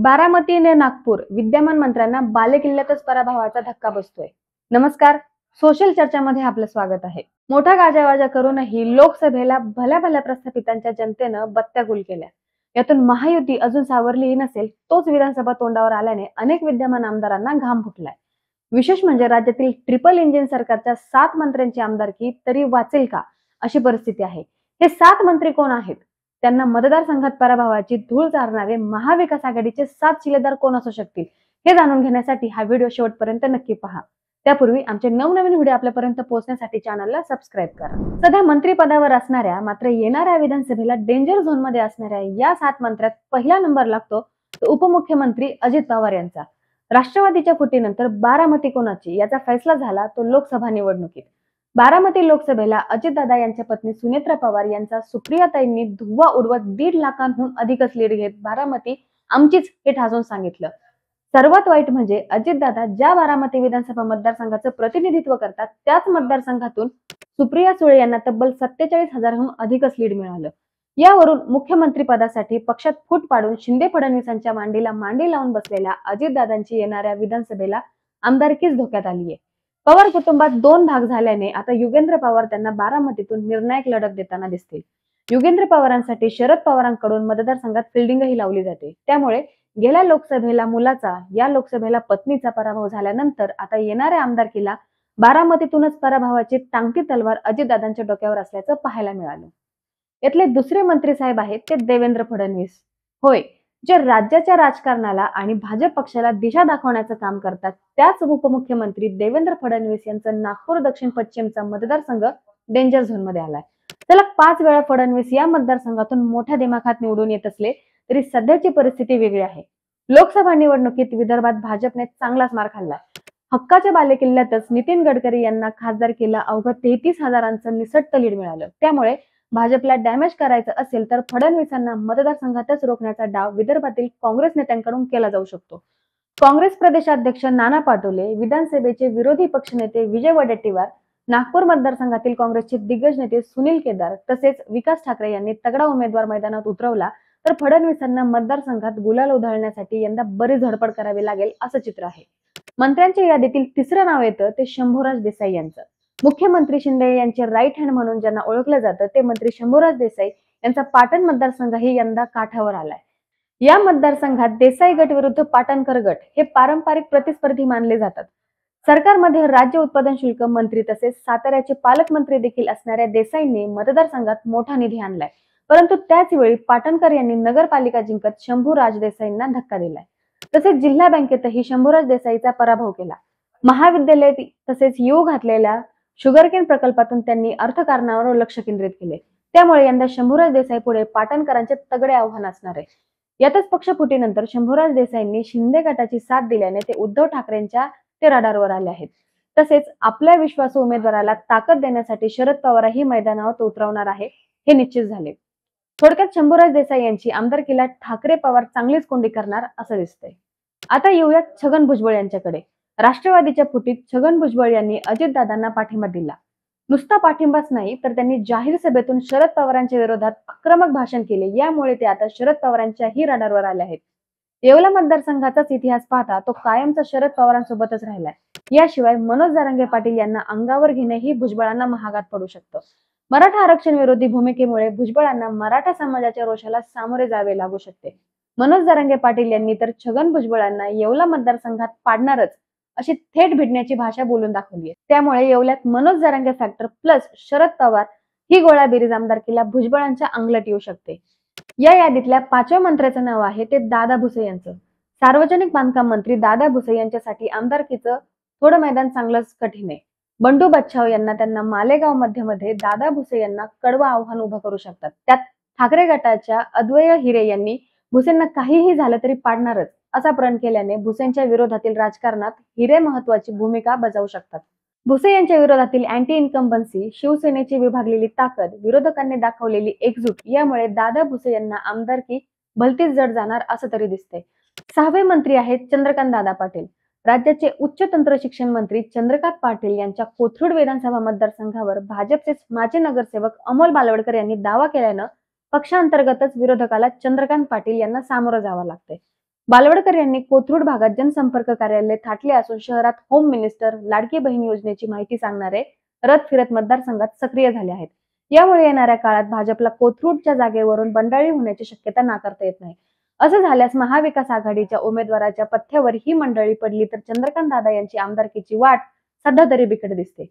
बारामती ने नागपूर विद्यमान मंत्र्यांना बालेकिल्ल्यातच पराभवाचा धक्का बसतोय। नमस्कार, सोशल चर्चामध्ये आपलं स्वागत आहे। मोठा गाजावाजा करूनही लोकसभेला भल्या भल्या प्रस्थापितांच्या जनतेनं बत्त्या गुल केल्या। यातून महायुती अजून सावरली नसेल तोच विधानसभा तोंडावर आल्याने अनेक विद्यमान आमदारांना घाम फुटलाय। विशेष म्हणजे राज्यातील ट्रिपल इंजिन सरकारच्या 7 मंत्र्यांची आमदारकी तरी वाचेल का अशी परिस्थिती आहे। हे 7 मंत्री कोण आहेत? त्यांना मतदारसंघात पराभवाची धूळ चारणारे महाविकास आघाडीचे 7 शिलेदार कोण असू शकतील हे जाणून घेण्यासाठी हा व्हिडिओ शेवटपर्यंत नक्की पहा। त्यापूर्वी आमचे नवनवीन व्हिडिओ आपल्यापर्यंत पोहोचण्यासाठी चॅनलला सबस्क्राईब करा। सध्या मंत्रिपदावर असणाऱ्या मात्र येणाऱ्या विधानसभेला डेंजर झोन मध्ये असणाऱ्या या 7 मंत्र्यात पहिला नंबर लागतो तो उपमुख्यमंत्री अजित पवार यांचा। राष्ट्रवादीच्या फुटीनंतर बारामती कोणाची याचा फैसला झाला तो लोकसभा निवडणुकीत। बारामती लोकसभेला अजितदादा यांच्या पत्नी सुनेत्रा पवार यांचा सुप्रियाताईंनी धुव्वा उडवत 1.5 लाखांहून अधिकच लीड घेत बारामती आमचीच हे ठासून सांगितलं। सर्वात वाईट म्हणजे अजितदादा ज्या बारामती विधानसभा मतदारसंघाचं प्रतिनिधित्व करतात त्याच मतदारसंघातून सुप्रिया सुळे यांना तब्बल 47,000हून अधिकच लीड मिळालं। यावरून मुख्यमंत्री पदासाठी पक्षात फूट पाडून शिंदे फडणवीसांच्या मांडीला मांडी लावून बसलेल्या अजितदादांची येणाऱ्या विधानसभेला आमदारकीच धोक्यात आलीये। पवार कुटुंबात 2 भाग झाल्याने आता युगेंद्र पवार त्यांना बारामतीतून निर्णायक लढत देताना दिसतील। युगेंद्र पवारांसाठी शरद पवारांकडून मतदारसंघात फिल्डिंगही लावली जाते। त्यामुळे गेल्या लोकसभेला मुलाचा या लोकसभेला पत्नीचा पराभव झाल्यानंतर आता येणाऱ्या आमदारकीला बारामतीतूनच पराभवाची टांगती तलवार अजितदादांच्या डोक्यावर असल्याचं पाहायला मिळालं। यातले दुसरे मंत्री साहेब आहेत ते देवेंद्र फडणवीस। होय, जे राज्याच्या राजकारणाला आणि भाजप पक्षाला दिशा दाखवण्याचं काम करतात त्याच उपमुख्यमंत्री देवेंद्र फडणवीस यांचं नागपूर दक्षिण पश्चिमचा मतदारसंघ डेंजर झोन मध्ये आलाय। सलग 5 वेळा फडणवीस या मतदारसंघातून मोठ्या दिमाखात निवडून येत असले तरी सध्याची परिस्थिती वेगळी आहे। लोकसभा निवडणुकीत विदर्भात भाजपने चांगलाच मार खाल्लाय। हक्काच्या बालेकिल्ल्यातच नितीन गडकरी यांना खासदारकीला अवघं 33,000चं निसटतं लीड मिळालं। त्यामुळे भाजपला डॅमेज करायचं असेल तर फडणवीसांना मतदारसंघातच रोखण्याचा डाव विदर्भातील काँग्रेस नेत्यांकडून केला जाऊ शकतो। काँग्रेस प्रदेशाध्यक्ष नाना पाटोले, विधानसभेचे विरोधी पक्षनेते विजय वडेट्टीवार, नागपूर मतदारसंघातील काँग्रेसचे दिग्गज नेते सुनील केदार तसेच विकास ठाकरे यांनी तगडा उमेदवार मैदानात उतरवला तर फडणवीसांना मतदारसंघात गुलाल उधळण्यासाठी यंदा बरीच धडपड करावी लागेल असं चित्र आहे। मंत्र्यांच्या यादीतील तिसरं नाव येतं ते शंभूराज देसाई यांचं। मुख्यमंत्री शिंदे यांचे राईट हँड म्हणून ज्यांना ओळखलं जातं ते मंत्री शंभूराज देसाई यांचा पाटण मतदारसंघही यंदा काठावर आलाय। या मतदारसंघात देसाई गट विरुद्ध पाटणकर गट हे पारंपरिक प्रतिस्पर्धी मानले जातात। सरकारमध्ये राज्य उत्पादन शुल्क मंत्री तसेच साताऱ्याचे पालकमंत्री देखील असणाऱ्या देसाईंनी मतदारसंघात मोठा निधी आणलाय। परंतु त्याच वेळी पाटणकर यांनी नगरपालिका जिंकत शंभूराज देसाईंना धक्का दिलाय। तसेच जिल्हा बँकेतही शंभूराज देसाईचा पराभव केला। महाविद्यालय तसेच येऊ घातलेल्या शुगरकेन प्रकल्पातून त्यांनी अर्थकारणावर लक्ष केंद्रित केले। त्यामुळे यंदा शंभूराज देसाई पुढे पाटणकरांचे तगडे आव्हान असणार आहे। यातच पक्षफुटीनंतर शंभूराज देसाईंनी शिंदे गटाची साथ दिल्याने ते उद्धव ठाकरेंच्या रडारवर आले आहेत। तसेच आपल्या विश्वासू उमेदवाराला ताकद देण्यासाठी शरद पवारही मैदानावर उतरवणार आहे हे निश्चित झाले। थोडक्यात शंभूराज देसाई यांची आमदारकीला ठाकरे पवार चांगलीच कोंडी करणार असं दिसतंय। आता येऊयात छगन भुजबळ यांच्याकडे। राष्ट्रवादीच्या फुटीत छगन भुजबळ यांनी अजितदादांना पाठिंबा दिला। नुसता पाठिंबाच नाही तर त्यांनी जाहीर सभेतून शरद पवारांच्या विरोधात आक्रमक भाषण केले। यामुळे ते आता शरद पवारांच्याही रडारवर आले आहेत। येवला मतदारसंघाचाच इतिहास पाहता तो कायमचा शरद पवारांसोबतच राहिलाय। याशिवाय मनोज जरांगे पाटील यांना अंगावर घेणेही भुजबळांना महागात पडू शकतं। मराठा आरक्षण विरोधी भूमिकेमुळे भुजबळांना मराठा समाजाच्या रोषाला सामोरे जावे लागू शकते। मनोज जरांगे पाटील यांनी तर छगन भुजबळांना येवला मतदारसंघात पाडणारच अशी थेट भिडण्याची भाषा बोलून दाखवली आहे। त्यामुळे येवल्यात मनोज जरांगे फॅक्टर प्लस शरद पवार ही गोळाबेरीज आमदारकीला भुजबळांच्या अंगलट येऊ शकते। या यादीतल्या 5व्या मंत्र्याचं नाव आहे ते दादा भुसे यांचं। सार्वजनिक बांधकाम मंत्री दादा भुसे यांच्यासाठी आमदारकीचं थोडं मैदान चांगलंच कठीण आहे। बंडू बच्छाव यांना त्यांना मालेगाव मध्ये दादा भुसे यांना कडवं आव्हान उभं करू शकतात। त्यात ठाकरे गटाच्या अद्वैय हिरे यांनी भुसेंना काहीही झालं तरी पाडणारच असा प्रण केल्याने भुसेंच्या विरोधातील राजकारणात हिरे महत्वाची भूमिका बजावू शकतात। भुसे यांच्या विरोधातील अँटी इन्कम्बन्सी, शिवसेनेची विभागलेली ताकद, विरोधकांनी दाखवलेली एकजूट यामुळे दादा भुसे यांना आमदारकी भलतीच जड जाणार असं तरी दिसतंय। 6वे मंत्री आहेत चंद्रकांत दादा पाटील। राज्याचे उच्च तंत्र शिक्षण मंत्री चंद्रकांत पाटील यांच्या कोथरूड विधानसभा मतदारसंघावर भाजपचे माजी नगरसेवक अमोल बालवडकर यांनी दावा केल्यानं पक्षांतर्गतच विरोधकाला चंद्रकांत पाटील यांना सामोरं जावं लागतंय। बालवडकर यांनी कोथरूड भागात जनसंपर्क कार्यालय थाटले असून शहरात होम मिनिस्टर, लाडकी बहीण योजनेची माहिती सांगणारे रथ फिरत मतदारसंघात सक्रिय झाले आहेत. यामुळे येणाऱ्या काळात भाजपला कोथरूडच्या जागेवरून बंडाळी होण्याची शक्यता नाकारता येत नाही. असं झाल्यास महाविकास आघाडीच्या उमेदवाराच्या पथ्यावर ही मंडळी पडली तर चंद्रकांत दादा यांची आमदारकीची वाट सध्या तरी बिकट दिसते.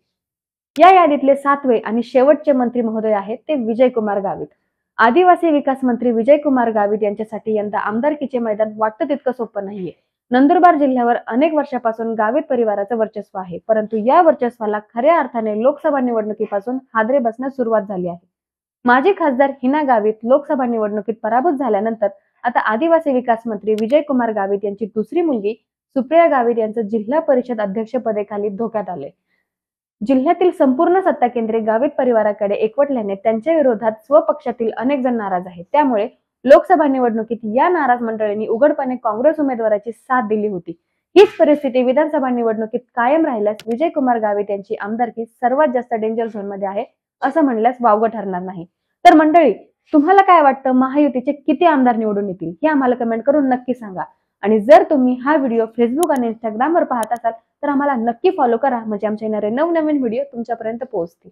या यादीतले 7वे आणि शेवटचे मंत्री महोदय आहेत ते विजयकुमार गावित. आदिवासी विकास मंत्री विजयकुमार गावित यांच्यासाठी यंदा आमदारकीचे मैदान वाटतं तितकं सोपं नाहीये. नंदुरबार जिल्ह्यावर अनेक वर्षापासून गावित परिवाराचं वर्चस्व आहे, परंतु या वर्चस्वाला खऱ्या अर्थाने लोकसभा निवडणुकीपासून हादरे बसण्यास सुरुवात झाली आहे. माजी खासदार हिना गावित लोकसभा निवडणुकीत पराभूत झाल्यानंतर आता आदिवासी विकास मंत्री विजयकुमार गावित यांची दुसरी मुलगी सुप्रिया गावित यांचं जिल्हा परिषद अध्यक्षपदेखाली धोक्यात आले. जिल्ह्यातील संपूर्ण सत्ता केंद्रे गावित परिवाराकडे एकवटल्याने त्यांच्या विरोधात स्वपक्षातील अनेक जण नाराज आहेत. त्यामुळे लोकसभा निवडणुकीत या नाराज मंडळींनी उघडपणे काँग्रेस उमेदवाराची साथ दिली होती. हीच परिस्थिती विधानसभा निवडणुकीत कायम राहिल्यास विजयकुमार गावित यांची आमदारकी सर्वात जास्त डेंजर झोन मध्ये आहे असं म्हणल्यास वावगं ठरणार नाही. तर मंडळी, तुम्हाला काय वाटतं, महायुतीचे किती आमदार निवडून येतील हे आम्हाला कमेंट करून नक्की सांगा. आणि जर तुम्ही हा व्हिडिओ फेसबुक आणि इंस्टाग्रामवर पाहत असाल तर आम्हाला नक्की फॉलो करा, म्हणजे आमच्या येणारे नवनवीन व्हिडिओ तुमच्यापर्यंत पोहोचतील.